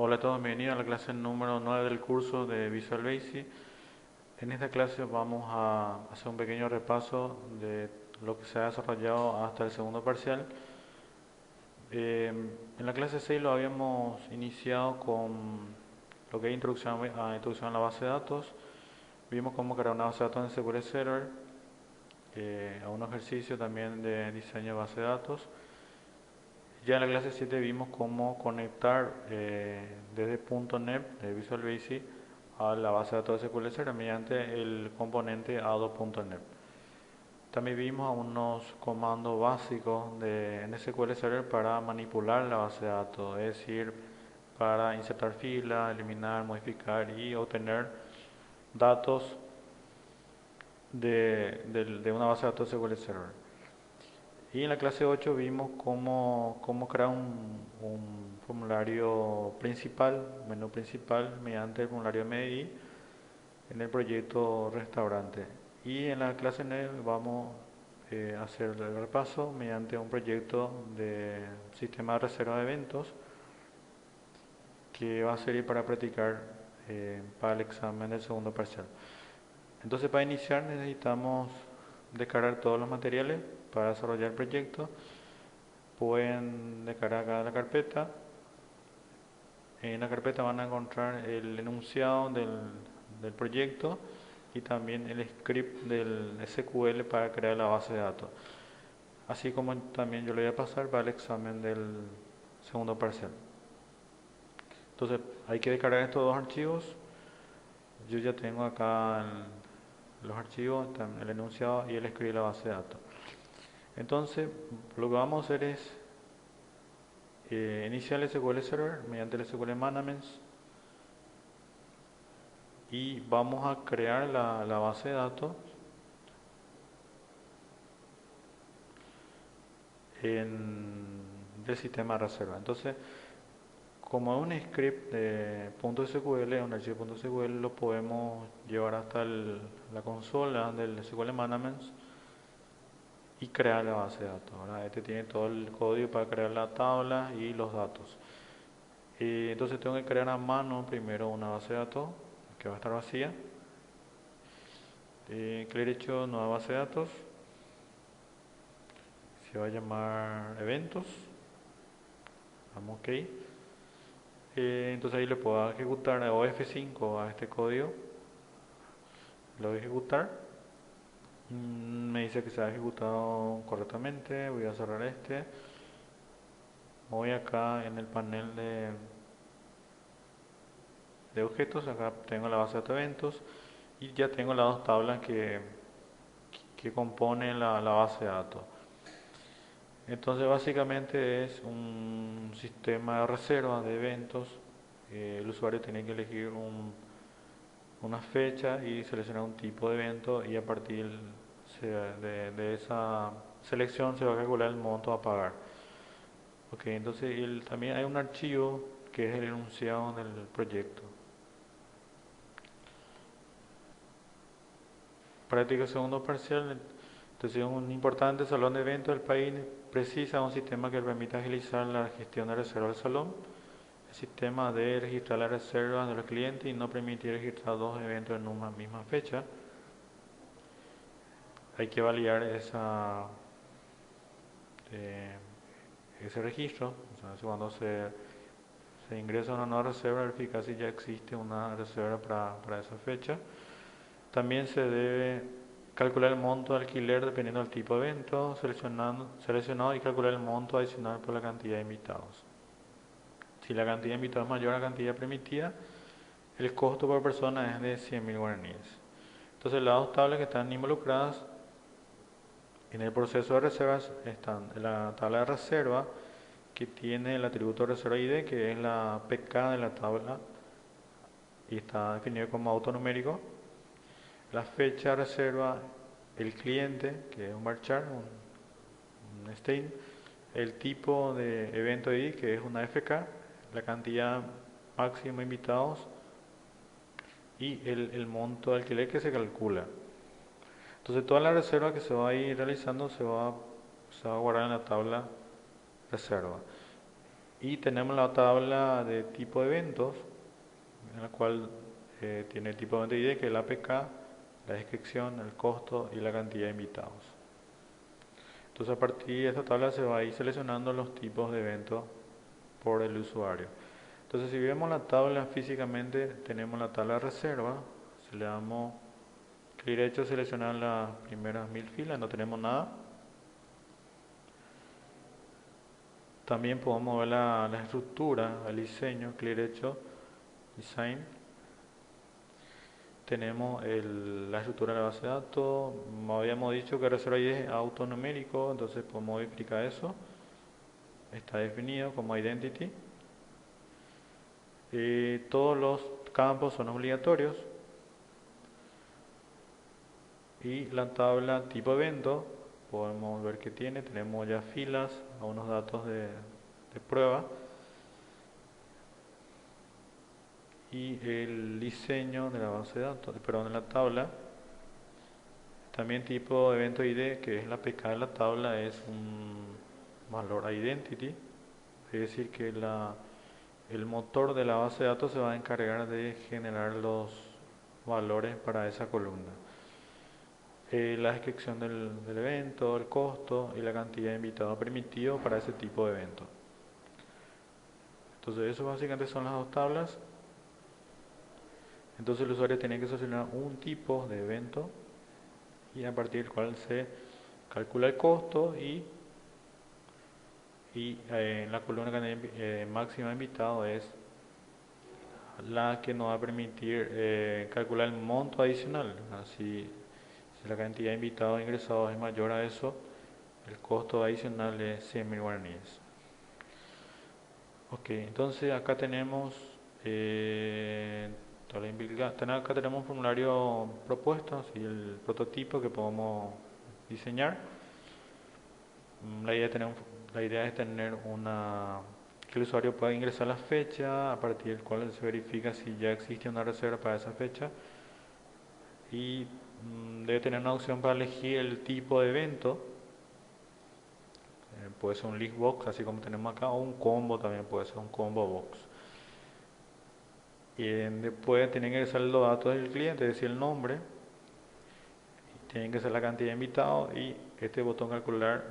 Hola a todos, bienvenidos a la clase número 9 del curso de Visual Basic. En esta clase vamos a hacer un pequeño repaso de lo que se ha desarrollado hasta el segundo parcial. En la clase 6 lo habíamos iniciado con lo que es introducción a la base de datos. Vimos cómo crear una base de datos en SQL Server, a un ejercicio también de diseño de base de datos. Ya en la clase 7 vimos cómo conectar desde .NET de Visual Basic a la base de datos de SQL Server mediante el componente ADO.NET. También vimos unos comandos básicos en SQL Server para manipular la base de datos, es decir, para insertar filas, eliminar, modificar y obtener datos de una base de datos de SQL Server. Y en la clase 8 vimos cómo crear un formulario principal, menú principal, mediante el formulario MDI en el proyecto restaurante. Y en la clase 9 vamos a hacer el repaso mediante un proyecto de sistema de reserva de eventos que va a servir para practicar para el examen del segundo parcial. Entonces, para iniciar necesitamos descargar todos los materiales para desarrollar el proyecto. Pueden descargar acá la carpeta. En la carpeta van a encontrar el enunciado del proyecto y también el script del SQL para crear la base de datos. Así como también yo lo voy a pasar para el examen del segundo parcial. Entonces hay que descargar estos dos archivos. Yo ya tengo acá los archivos, el enunciado y el script de la base de datos. Entonces lo que vamos a hacer es iniciar el SQL Server mediante el SQL Management y vamos a crear la base de datos del sistema de reserva. Entonces, como es un script de .sql, un archivo .sql, lo podemos llevar hasta la consola del SQL Management y crear la base de datos. ¿Verdad? Este tiene todo el código para crear la tabla y los datos. Entonces tengo que crear a mano primero una base de datos que va a estar vacía. Clic derecho, nueva base de datos. Se va a llamar eventos. Damos OK. Entonces ahí le puedo ejecutar o F5 a este código. Lo voy a ejecutar. Me dice que se ha ejecutado correctamente. Voy a cerrar este. Voy acá en el panel de objetos. Acá tengo la base de datos eventos. Y ya tengo las dos tablas que componen la base de datos. Entonces básicamente es un sistema de reserva de eventos. El usuario tiene que elegir una fecha y seleccionar un tipo de evento y a partir de esa selección se va a calcular el monto a pagar. Ok, entonces también hay un archivo que es el enunciado del proyecto. Práctica segundo parcial. Entonces, un importante salón de eventos del país precisa un sistema que permita agilizar la gestión de reserva del salón. El sistema debe registrar las reservas de los clientes y no permitir registrar dos eventos en una misma fecha. Hay que validar ese registro. O sea, cuando se ingresa una nueva reserva, verificar si ya existe una reserva para esa fecha. También se debe calcular el monto de alquiler dependiendo del tipo de evento seleccionado y calcular el monto adicional por la cantidad de invitados. Si la cantidad de invitados es mayor a la cantidad permitida, el costo por persona es de 100.000 guaraníes. Entonces las dos tablas que están involucradas en el proceso de reservas están la tabla de reserva que tiene el atributo reserva ID, que es la PK de la tabla y está definido como autonumérico. La fecha de reserva, el cliente, que es un varchar, un string, el tipo de evento ID, que es una FK, la cantidad máxima de invitados y el monto de alquiler que se calcula. Entonces toda la reserva que se va a ir realizando se va a guardar en la tabla reserva. Y tenemos la tabla de tipo de eventos, en la cual tiene el tipo de evento ID, que es el APK, la descripción, el costo y la cantidad de invitados. Entonces a partir de esta tabla se va a ir seleccionando los tipos de eventos por el usuario. Entonces si vemos la tabla físicamente, tenemos la tabla de reserva, si le damos clic derecho, seleccionar las primeras 1000 filas, no tenemos nada. También podemos ver la estructura, el diseño, clic derecho, design. Tenemos la estructura de la base de datos. Habíamos dicho que reserva ID es autonumérico, entonces podemos verificar eso. Está definido como identity. Todos los campos son obligatorios. Y la tabla tipo evento, podemos ver que tenemos ya filas, algunos datos de prueba. Y el diseño de la base de datos, perdón, de la tabla. También tipo evento ID, que es la APK de la tabla, es un valor identity, es decir que el motor de la base de datos se va a encargar de generar los valores para esa columna. La descripción del evento, el costo y la cantidad de invitados permitidos para ese tipo de evento. Entonces eso básicamente son las dos tablas. Entonces el usuario tiene que seleccionar un tipo de evento y a partir del cual se calcula el costo y en la columna máxima de invitado es la que nos va a permitir calcular el monto adicional. Así, si la cantidad de invitados ingresados es mayor a eso, el costo adicional es 100.000 guaraníes. Ok, entonces acá tenemos acá tenemos un formulario propuesto, y el prototipo que podemos diseñar. La idea es tener que el usuario pueda ingresar la fecha a partir del cual se verifica si ya existe una reserva para esa fecha y debe tener una opción para elegir el tipo de evento. Puede ser un list box, así como tenemos acá, o un combo, también puede ser un combo box. Y después tienen que ingresar los datos del cliente, es decir, el nombre, tienen que ser la cantidad de invitados y este botón calcular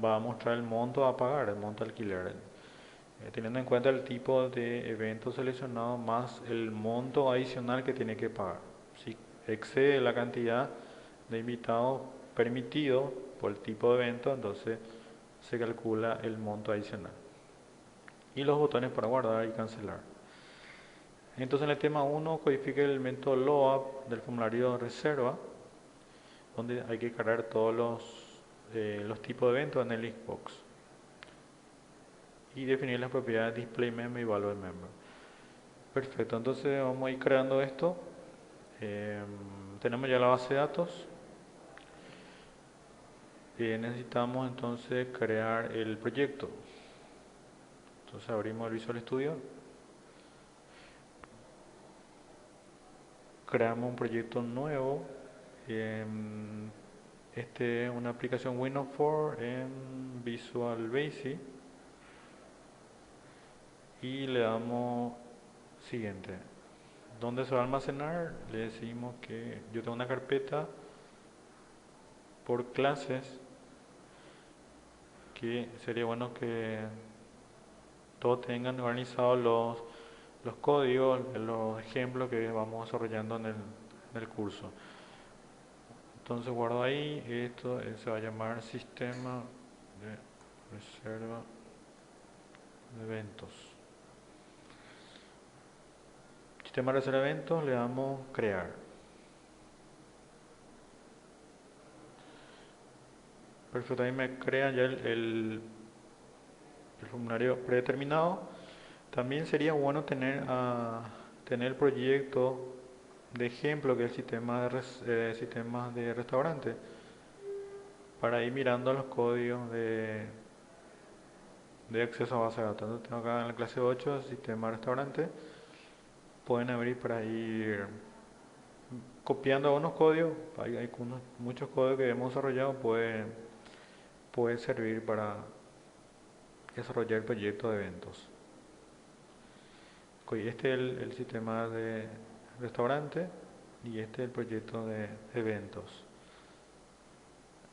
va a mostrar el monto a pagar, el monto alquiler. Teniendo en cuenta el tipo de evento seleccionado más el monto adicional que tiene que pagar. Si excede la cantidad de invitados permitido por el tipo de evento, entonces se calcula el monto adicional. Y los botones para guardar y cancelar. Entonces en el tema 1 codifica el elemento load del formulario de reserva, donde hay que cargar todos los tipos de eventos en el listbox y definir las propiedades display member y value member. Perfecto, entonces vamos a ir creando esto. Tenemos ya la base de datos. Necesitamos entonces crear el proyecto. Entonces abrimos el Visual Studio. Creamos un proyecto nuevo. Este es una aplicación Windows 4 en Visual Basic. Y le damos siguiente. ¿Dónde se va a almacenar? Le decimos que yo tengo una carpeta por clases, que sería bueno que todos tengan organizados los códigos, los ejemplos que vamos desarrollando en el curso. Entonces guardo ahí, esto se va a llamar sistema de reserva de eventos. Sistema de reserva de eventos, le damos crear. Perfecto, ahí me crea ya el formulario predeterminado. También sería bueno tener el proyecto de ejemplo, que es el sistemas de restaurante, para ir mirando los códigos de acceso a base de datos. Entonces tengo acá en la clase 8 sistema de restaurante. Pueden abrir para ir copiando algunos códigos. Hay muchos códigos que hemos desarrollado, puede servir desarrollar el proyecto de eventos. Este es el sistema de restaurante y este es el proyecto de eventos.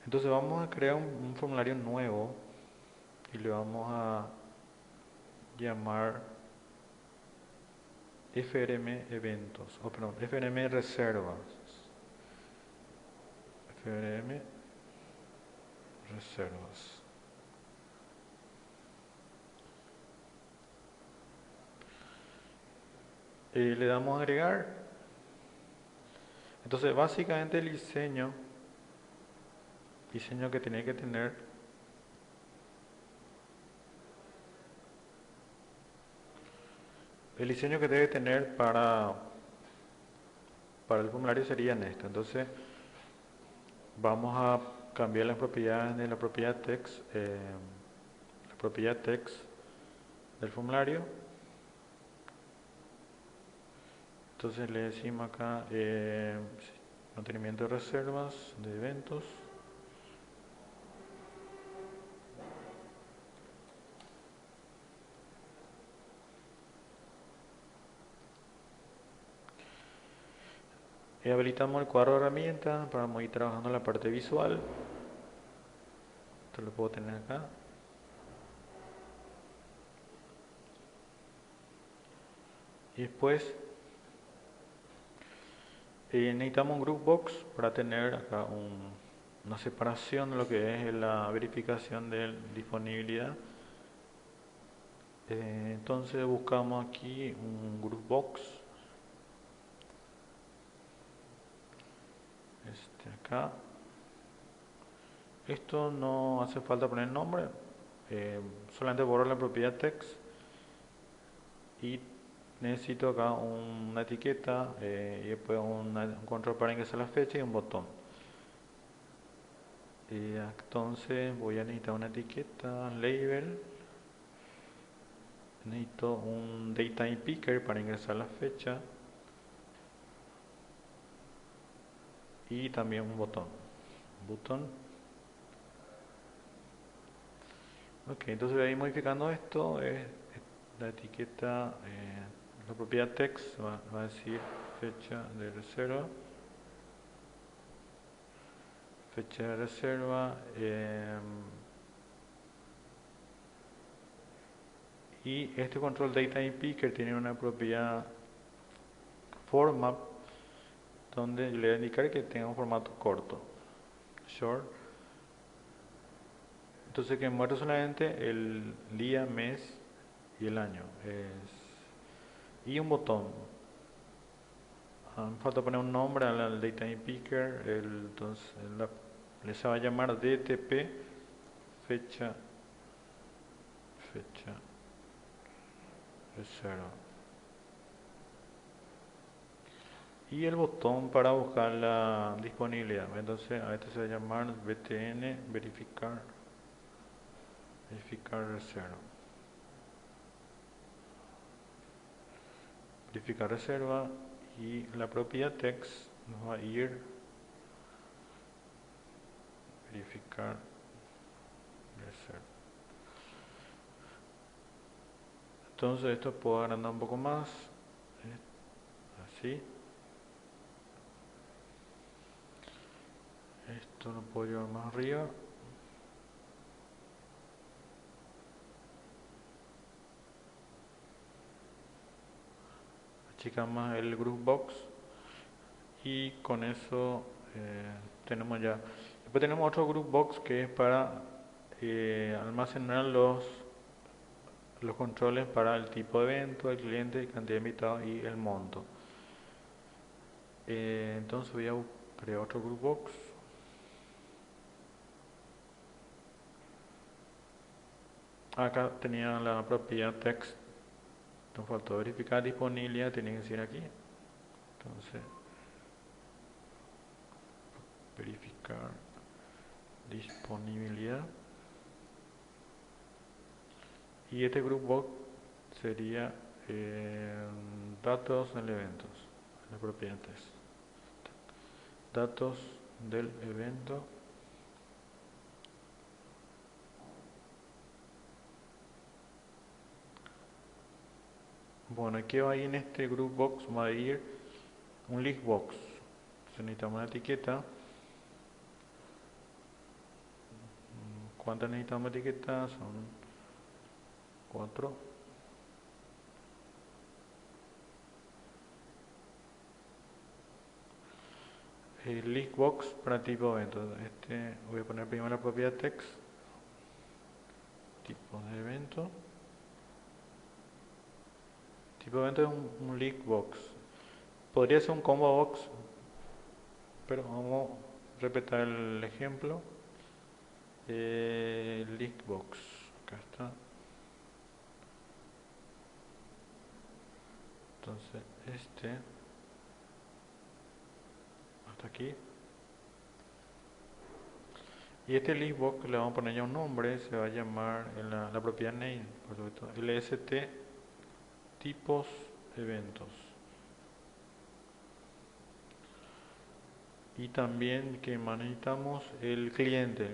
Entonces vamos a crear un formulario nuevo y le vamos a llamar FRM eventos, o perdón, FRM reservas. FRM reservas. Le damos a agregar. Entonces básicamente el diseño que tiene que tener el diseño que debe tener para el formulario sería en esto. Entonces vamos a cambiar las propiedades de la propiedad text del formulario. Entonces le decimos acá mantenimiento de reservas de eventos. Y habilitamos el cuadro de herramientas para ir trabajando en la parte visual. Esto lo puedo tener acá. Y después necesitamos un group box para tener acá una separación de lo que es la verificación de disponibilidad. Entonces buscamos aquí un group box. Acá. Esto no hace falta poner nombre. Solamente borro la propiedad text. Y necesito acá una etiqueta y después un control para ingresar la fecha y un botón. Entonces voy a necesitar una etiqueta, label. Necesito un daytime picker para ingresar la fecha. Y también un botón. Ok, entonces voy a ir modificando esto. La etiqueta, la propiedad text va a decir fecha de reserva. Fecha de reserva. Y este control daytime picker tiene una propiedad format donde le voy a indicar que tenga un formato corto, short. Entonces que muestre solamente el día, mes y el año. Y un botón. Me falta poner un nombre al daytime picker. Entonces se va a llamar DTP fecha reserva. Y el botón para buscar la disponibilidad. Entonces a este se va a llamar BTN verificar reserva. Verificar reserva y la propiedad text nos va a ir verificar reserva. Entonces esto puedo agrandar un poco más, así. Esto lo puedo llevar más arriba. Achicamos el group box y con eso tenemos ya. Después tenemos otro group box que es para almacenar los controles para el tipo de evento, el cliente, cantidad de invitados y el monto. Entonces voy a crear otro group box. Acá tenía la propiedad text. Nos faltó verificar disponibilidad, tiene que decir aquí. Entonces, verificar disponibilidad. Y este group box sería datos del evento, la propiedad text. Datos del evento. Bueno, ¿qué va ahí en este group box? Va a ir un list box. Entonces necesitamos una etiqueta. ¿Cuántas necesitamos etiquetas? Son 4. El list box para tipo evento. Voy a poner primero la propiedad text. Tipo de evento. Tipo de evento es un list box. Podría ser un combo box, pero vamos a repetir el ejemplo. List box. Acá está. Entonces hasta aquí. Y este listbox le vamos a poner ya un nombre, se va a llamar en la propiedad name, por supuesto, lst tipos eventos. Y también que más necesitamos el cliente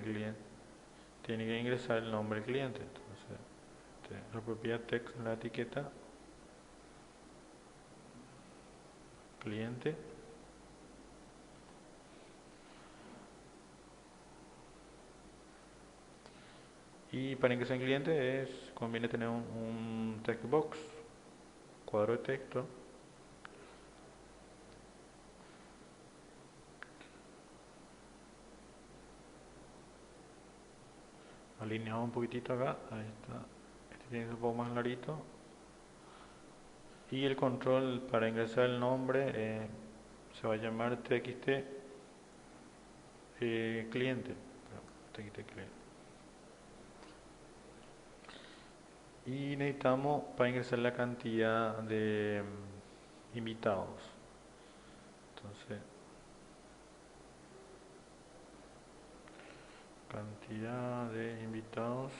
tiene que ingresar el nombre del cliente. Entonces, la propiedad text en la etiqueta cliente. Y para ingresar en cliente conviene tener un text box, cuadro de texto. Alineamos un poquitito acá, ahí está. Este tiene que ser un poco más clarito. Y el control para ingresar el nombre se va a llamar txt cliente. txt cliente. Y necesitamos para ingresar la cantidad de invitados. Entonces, cantidad de invitados.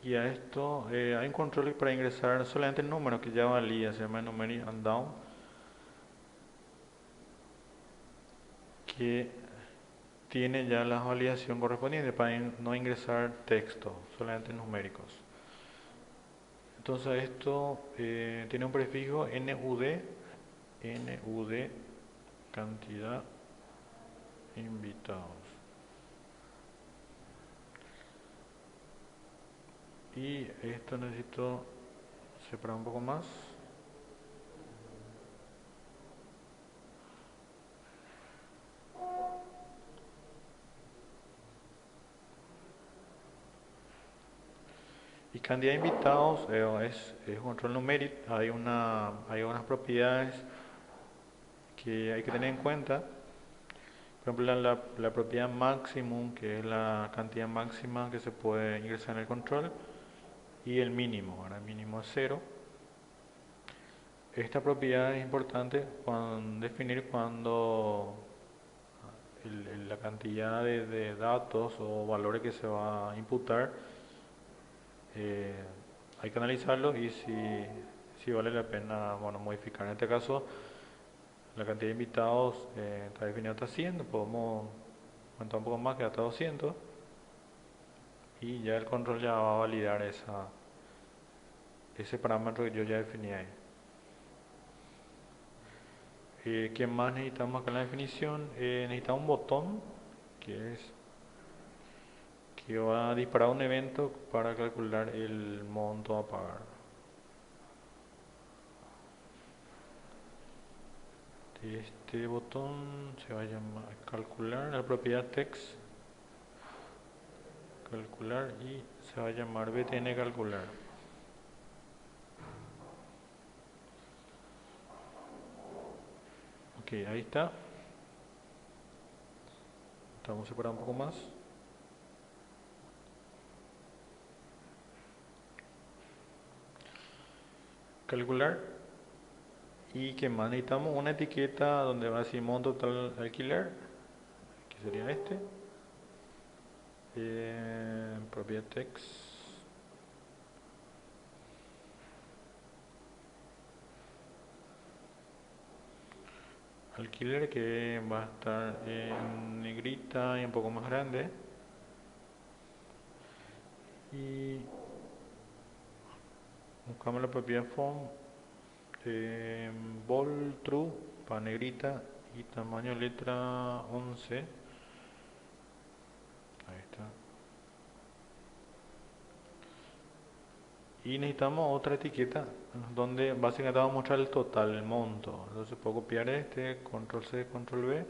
Y a esto hay un control para ingresar solamente el número que ya valía, se llama numeric down, que tiene ya la validación correspondiente para no ingresar texto, solamente numéricos. Entonces esto tiene un prefijo nud cantidad invitados. Y esto necesito separar un poco más. Y cantidad de invitados es un control numérico. Hay unas propiedades que hay que tener en cuenta. Por ejemplo, la propiedad maximum, que es la cantidad máxima que se puede ingresar en el control, y el mínimo, ahora el mínimo es 0. Esta propiedad es importante definir cuando la cantidad de datos o valores que se va a imputar, hay que analizarlo y si vale la pena modificar. En este caso, la cantidad de invitados está definida hasta 100, podemos aumentar un poco más que hasta 200 y ya el control ya va a validar ese parámetro que yo ya definí ahí. ¿Qué más necesitamos acá en la definición? Necesitamos un botón que va a disparar un evento para calcular el monto a pagar. Este botón se va a llamar calcular, la propiedad text calcular, y se va a llamar btn calcular. Ok, ahí está. Vamos a separar un poco más. Calcular. Y que más necesitamos una etiqueta donde va a decir monto total alquiler, que sería propiedad text alquiler, que va a estar en negrita y un poco más grande. Y buscamos la propiedad form, bold true para negrita y tamaño letra 11. Ahí está. Y necesitamos otra etiqueta donde básicamente vamos a mostrar el total, el monto. Entonces puedo copiar este, control C, control V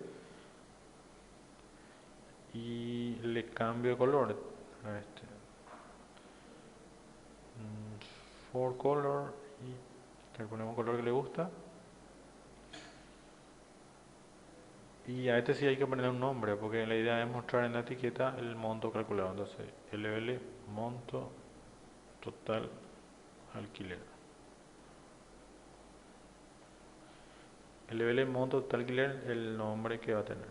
y le cambio de color a este. For color y le ponemos color que le gusta. Y a este sí hay que ponerle un nombre porque la idea es mostrar en la etiqueta el monto calculado. Entonces LL monto total alquiler. LL monto total alquiler, el nombre que va a tener.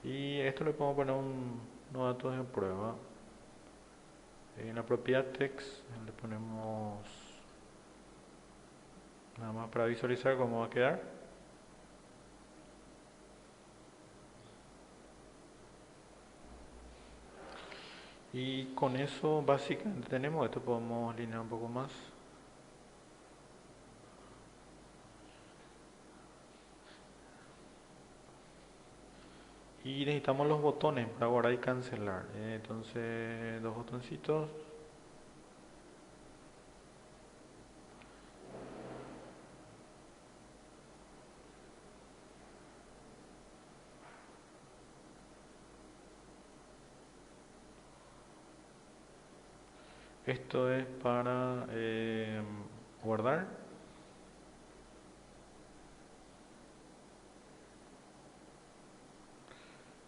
Y esto le podemos poner unos datos de prueba. En la propiedad text le ponemos nada más para visualizar cómo va a quedar. Y con eso básicamente tenemos, esto podemos alinear un poco más. Y necesitamos los botones para guardar y cancelar. Entonces, dos botoncitos. Esto es para guardar.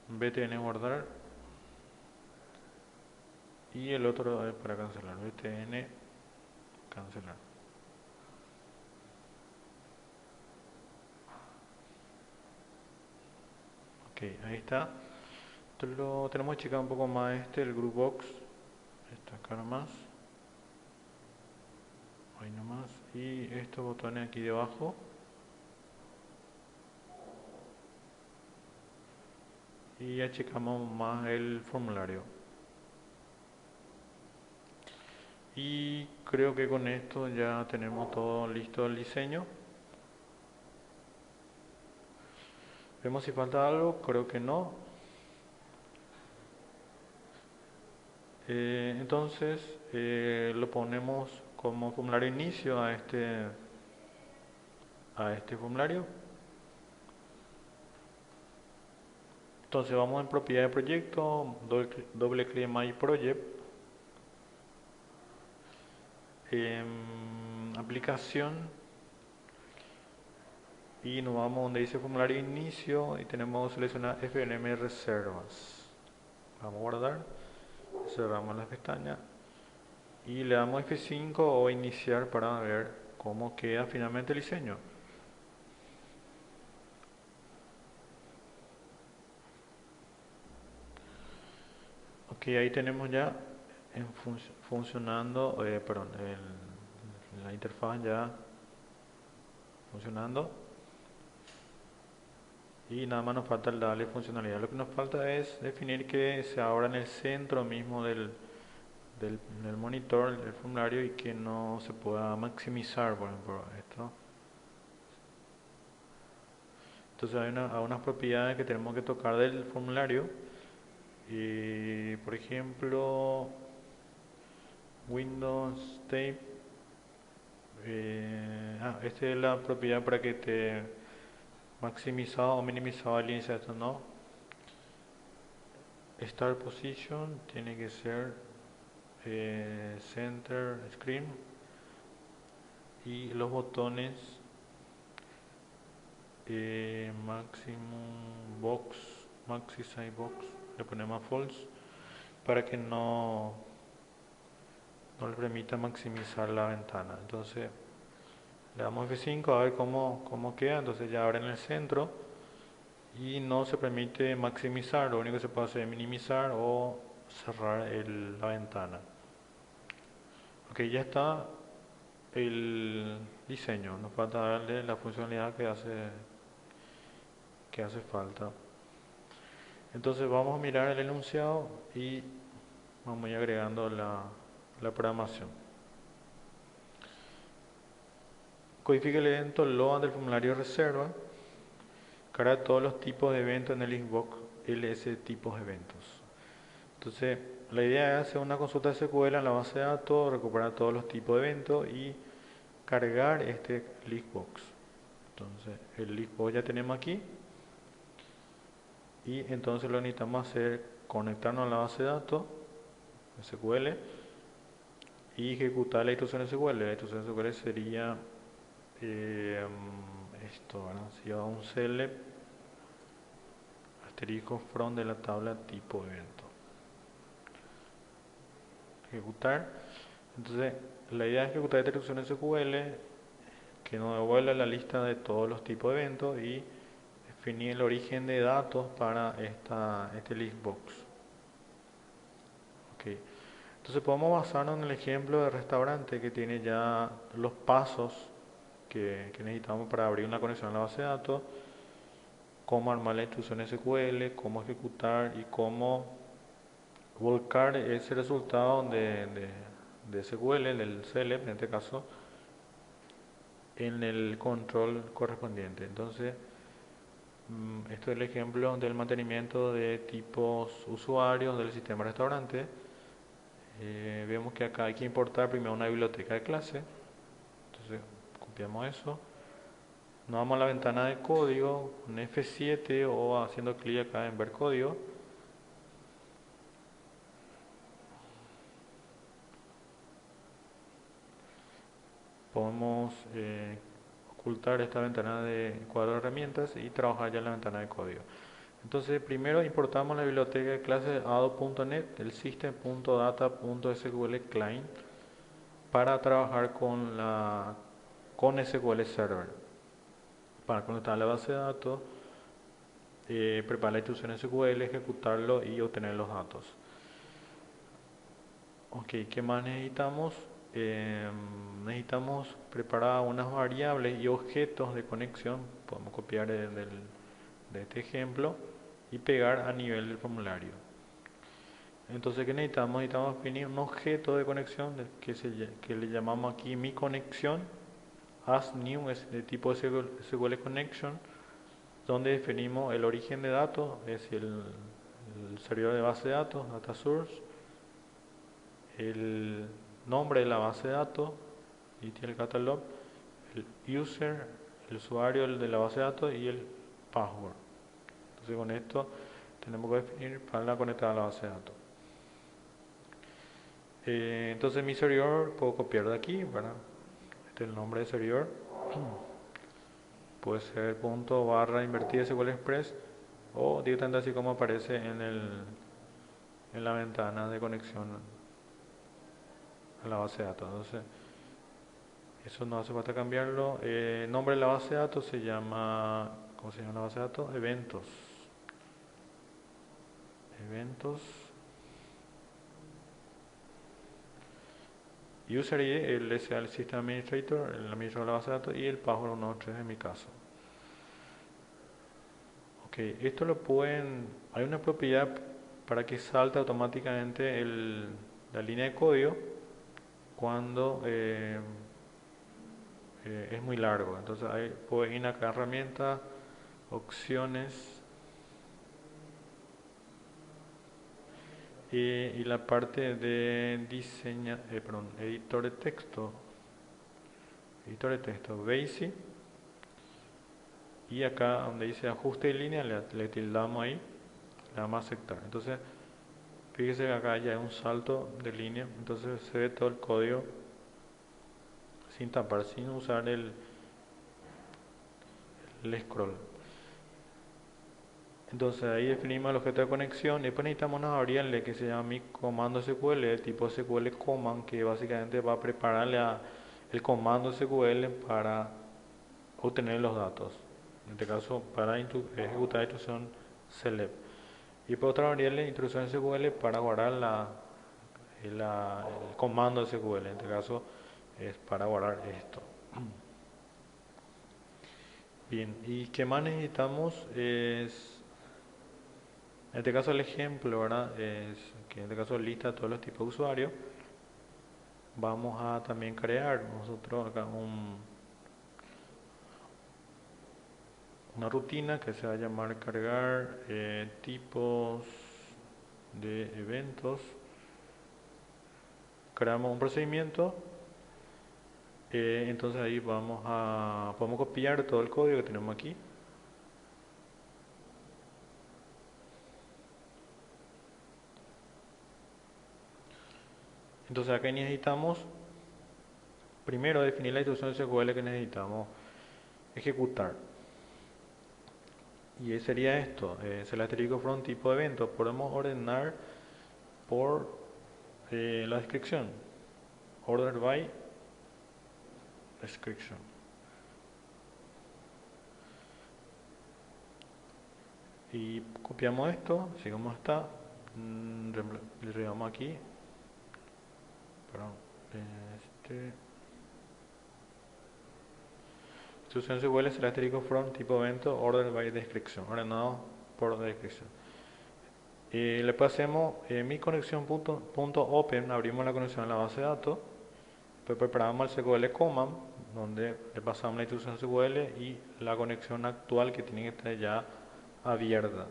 BTN guardar. Y el otro es para cancelar. BTN cancelar. Ok, ahí está. Esto lo tenemos que checar un poco más el group box. Esta acá nomás. Ahí nomás. Y estos botones aquí debajo. Y ya checamos más el formulario. Y creo que con esto ya tenemos todo listo el diseño. Vemos si falta algo, creo que no. Entonces lo ponemos como formulario inicio a este formulario. Entonces vamos en propiedad de proyecto, doble clic en My Project, aplicación y nos vamos donde dice formulario inicio y tenemos seleccionar FNM Reservas. Vamos a guardar, cerramos la pestaña y le damos F5 o iniciar para ver cómo queda finalmente el diseño. Ok, ahí tenemos ya funcionando, la interfaz ya funcionando y nada más nos falta darle funcionalidad. Lo que nos falta es definir que se abra en el centro mismo del monitor, del formulario y que no se pueda maximizar, por ejemplo, esto. Entonces hay unas propiedades que tenemos que tocar del formulario y, por ejemplo, Windows Tape. Esta es la propiedad para que te maximizado o minimizado el índice, esto no. Start position tiene que ser center screen y los botones maximum box, maxi size box, le ponemos false para que no le permita maximizar la ventana. Entonces le damos F5 a ver cómo queda. Entonces ya abre en el centro y no se permite maximizar, lo único que se puede hacer es minimizar o cerrar la ventana. Ok, ya está el diseño, nos falta darle la funcionalidad que hace falta. Entonces vamos a mirar el enunciado y vamos a ir agregando la programación. Codifica el evento LOA del formulario de reserva. Carga todos los tipos de eventos en el inbox ls tipos de eventos. Entonces, la idea es hacer una consulta SQL en la base de datos, recuperar todos los tipos de eventos y cargar este listbox. Entonces, el listbox ya tenemos aquí. Y entonces lo que necesitamos hacer, conectarnos a la base de datos SQL y ejecutar la instrucción SQL. La instrucción SQL sería esto, ¿verdad? Si va un select asterisco from de la tabla tipo evento. Ejecutar. Entonces, la idea es ejecutar esta instrucción SQL que nos devuelve la lista de todos los tipos de eventos y definir el origen de datos para este listbox. Okay. Entonces podemos basarnos en el ejemplo de restaurante que tiene ya los pasos que necesitamos para abrir una conexión a la base de datos, cómo armar la instrucción SQL, cómo ejecutar y cómo volcar ese resultado de SQL, del CLEP en este caso, en el control correspondiente. Entonces, esto es el ejemplo del mantenimiento de tipos usuarios del sistema restaurante. Vemos que acá hay que importar primero una biblioteca de clase. Entonces, copiamos eso. Nos vamos a la ventana de código, con F7 o haciendo clic acá en ver código. Podemos ocultar esta ventana de cuadro de herramientas y trabajar ya en la ventana de código. Entonces primero importamos la biblioteca de clase ado.net, el system.data.sql client, para trabajar con SQL Server. Para conectar a la base de datos, preparar la instrucción SQL, ejecutarlo y obtener los datos. Ok, ¿qué más necesitamos? Necesitamos preparar unas variables y objetos de conexión. Podemos copiar de este ejemplo y pegar a nivel del formulario. Entonces, ¿qué necesitamos? Necesitamos definir un objeto de conexión que le llamamos aquí mi conexión, as new, es de tipo SQL connection, donde definimos el origen de datos, es decir, el servidor de base de datos, data source, el nombre de la base de datos, ETL catalog, el user, el usuario de la base de datos y el password. Entonces con esto tenemos que definir para conectar a la base de datos. Entonces mi servidor puedo copiar de aquí, ¿verdad? Este es el nombre del servidor. Puede ser punto barra invertida SQL Express o directamente así como aparece en la ventana de conexión a la base de datos. Entonces eso no hace falta cambiarlo. El nombre de la base de datos se llama, ¿cómo se llama la base de datos? Eventos. User ID, el System Administrator, el administrador de la base de datos, y el password 123 en mi caso. Ok, esto lo pueden, hay una propiedad para que salte automáticamente la línea de código cuando es muy largo. Entonces ahí pueden ir acá a herramientas, opciones y la parte de editor de texto, Basic, y acá donde dice ajuste de línea le tildamos ahí, le damos a aceptar. Entonces fíjese que acá ya hay un salto de línea, entonces se ve todo el código sin tapar, sin usar el scroll. Entonces ahí definimos el objeto de conexión y después necesitamos una variable que se llama mi comando SQL, de tipo SQL command, que básicamente va a prepararle el comando SQL para obtener los datos. En este caso para ejecutar la instrucción select. Y por otra variable instrucción SQL para guardar el comando SQL. En este caso es para guardar esto. Bien, y qué más necesitamos es, en este caso el ejemplo, ¿verdad? Es que en este caso lista todos los tipos de usuarios. vamos a también crear nosotros acá una rutina que se va a llamar cargar tipos de eventos. Creamos un procedimiento, entonces ahí podemos copiar todo el código que tenemos aquí. Entonces acá necesitamos primero definir la instrucción SQL que necesitamos ejecutar. Y sería esto, es el asterisco from tipo de evento. Podemos ordenar por la descripción. Order by description. Y copiamos esto, así como está. Le damos aquí. Perdón. Instrucción SQL es el asterisco from tipo evento order by description. Ordenado por descripción. Le pasemos mi conexión punto open, abrimos la conexión a la base de datos, después preparamos el SQL command, donde le pasamos la instrucción SQL y la conexión actual que tiene que estar ya abierta.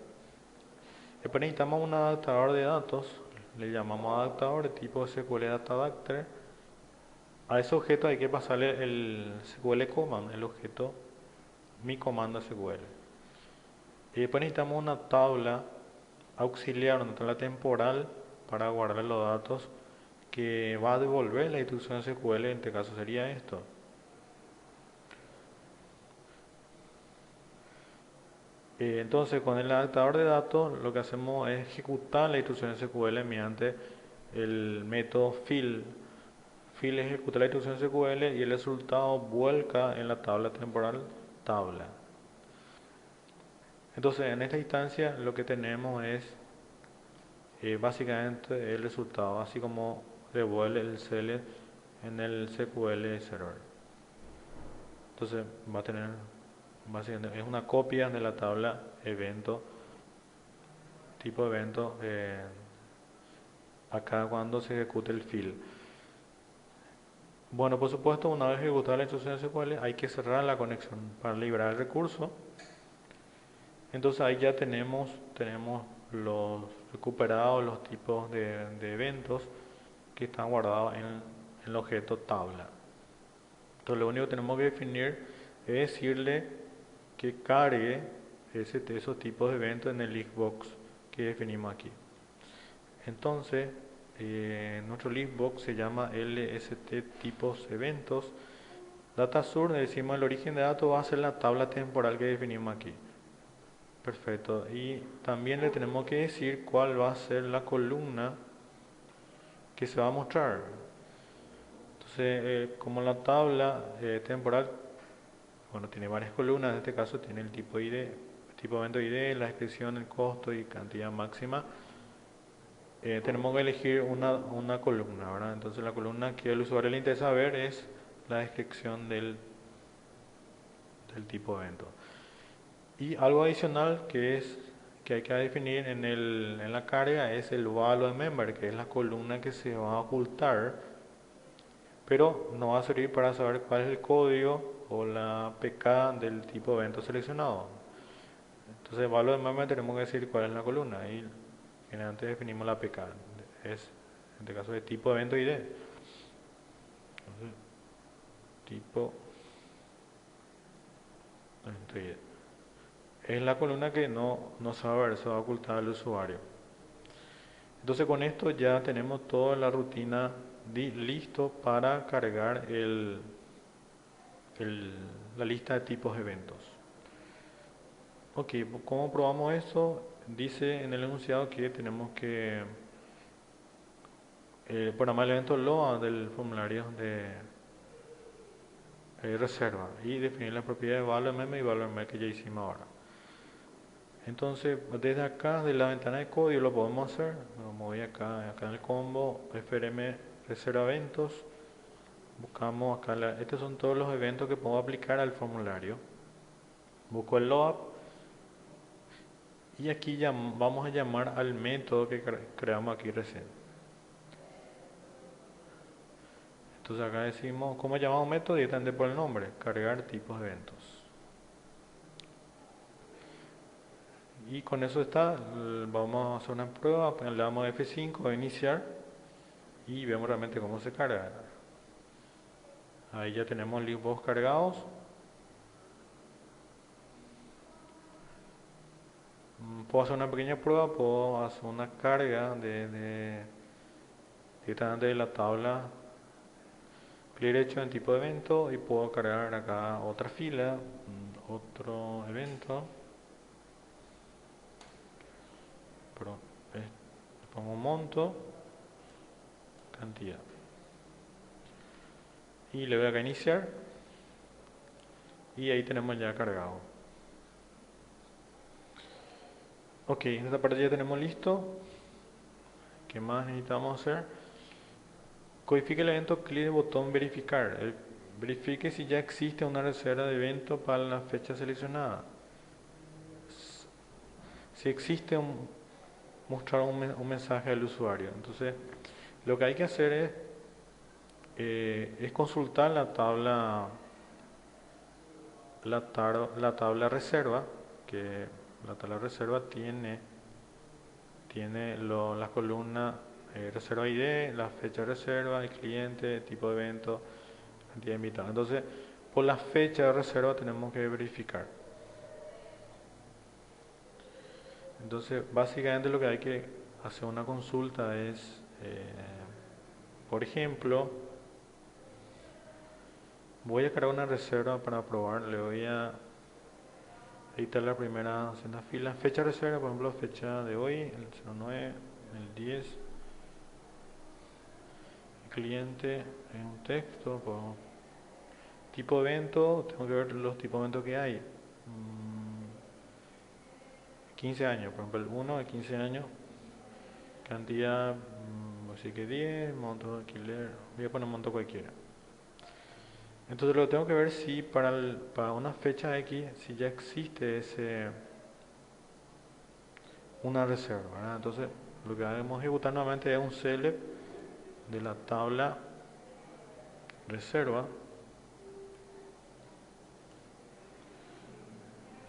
Después necesitamos un adaptador de datos, le llamamos adaptador de tipo SQL Data Adapter. A ese objeto hay que pasarle el SQL command, el objeto mi comando SQL. Y después necesitamos una tabla auxiliar, una tabla temporal para guardar los datos que va a devolver la instrucción SQL. En este caso sería esto. Entonces con el adaptador de datos lo que hacemos es ejecutar la instrucción SQL mediante el método fill. Fill ejecuta la instrucción SQL y el resultado vuelca en la tabla temporal tabla. Entonces en esta instancia lo que tenemos es básicamente el resultado, así como devuelve el CL en el SQL Server. Entonces va a tener, básicamente, es una copia de la tabla evento, tipo evento, acá cuando se ejecute el fill. Bueno, por supuesto, una vez ejecutada la instrucción SQL, hay que cerrar la conexión para liberar el recurso. Entonces ahí ya tenemos los recuperados, los tipos de eventos que están guardados en el objeto tabla. Entonces lo único que tenemos que definir es decirle que cargue esos tipos de eventos en el listbox que definimos aquí. Entonces nuestro listbox se llama lst tipos eventos. Data source, decimos el origen de datos va a ser la tabla temporal que definimos aquí. Perfecto. Y también le tenemos que decir cuál va a ser la columna que se va a mostrar. Entonces, como la tabla temporal, bueno, tiene varias columnas, en este caso tiene el tipo ID, tipo evento ID, la descripción, el costo y cantidad máxima. Tenemos que elegir una columna, ¿verdad? Entonces la columna que al usuario le interesa ver es la descripción del tipo evento. Y algo adicional que hay que definir en la carga es el value member, que es la columna que se va a ocultar, pero no va a servir para saber cuál es el código o la PK del tipo evento seleccionado. Entonces, value member tenemos que decir cuál es la columna y generalmente definimos la PK, es en este caso de tipo evento ID. Entonces, tipo evento ID. Es la columna que no se va a ver, se va a ocultar al usuario. Entonces con esto ya tenemos toda la rutina listo para cargar la lista de tipos de eventos. Ok, ¿cómo probamos eso? Dice en el enunciado que tenemos que programar el evento LOA del formulario de reserva y definir las propiedades de value meme y value meme que ya hicimos ahora. Entonces, desde acá, de la ventana de código, lo podemos hacer. Me voy acá en el combo, FRM reserva eventos. Buscamos acá, estos son todos los eventos que puedo aplicar al formulario. Busco el load y aquí ya vamos a llamar al método que creamos aquí recién. Entonces acá decimos, ¿cómo llamamos método? Directamente por el nombre, cargar tipos de eventos. Y con eso está, vamos a hacer una prueba, le damos F5 a iniciar y vemos realmente cómo se carga. Ahí ya tenemos libros cargados. Puedo hacer una pequeña prueba, puedo hacer una carga directamente de la tabla clic derecho en tipo de evento y puedo cargar acá otra fila, otro evento. Perdón, pongo monto, cantidad. Y le voy acá a iniciar y ahí tenemos ya cargado. Ok, en esta parte ya tenemos listo. ¿Qué más necesitamos hacer? Codifique el evento, clic el botón verificar. Verifique si ya existe una reserva de evento para la fecha seleccionada. Si existe, mostrar un mensaje al usuario. Entonces, lo que hay que hacer es consultar la tabla reserva, que la tabla reserva tiene las columnas reserva ID, la fecha de reserva, el cliente, tipo de evento, cantidad de invitados. Entonces, por la fecha de reserva tenemos que verificar. Entonces, básicamente lo que hay que hacer una consulta es, por ejemplo, voy a crear una reserva para probar, le voy a editar la primera segunda fila, fecha de reserva, por ejemplo, fecha de hoy, el 09, el 10, el cliente en un texto, tipo de evento, tengo que ver los tipos de eventos que hay. 15 años, por ejemplo, el 1 de 15 años, cantidad, así que 10, monto de alquiler, voy a poner monto cualquiera. Entonces lo tengo que ver si para una fecha X, si ya existe una reserva, ¿verdad? Entonces lo que vamos a ejecutar nuevamente es un select de la tabla reserva.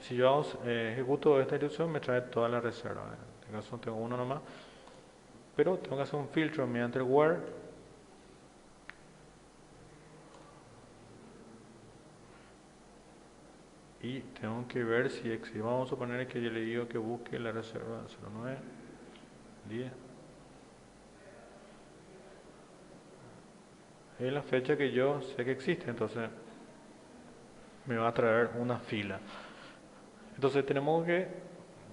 Si yo ejecuto esta instrucción me trae toda la reserva. En este caso tengo uno nomás, pero tengo que hacer un filtro mediante el where. Y tengo que ver si existe. Vamos a suponer que yo le digo que busque la reserva 09, 10. Es la fecha que yo sé que existe, entonces me va a traer una fila. Entonces tenemos que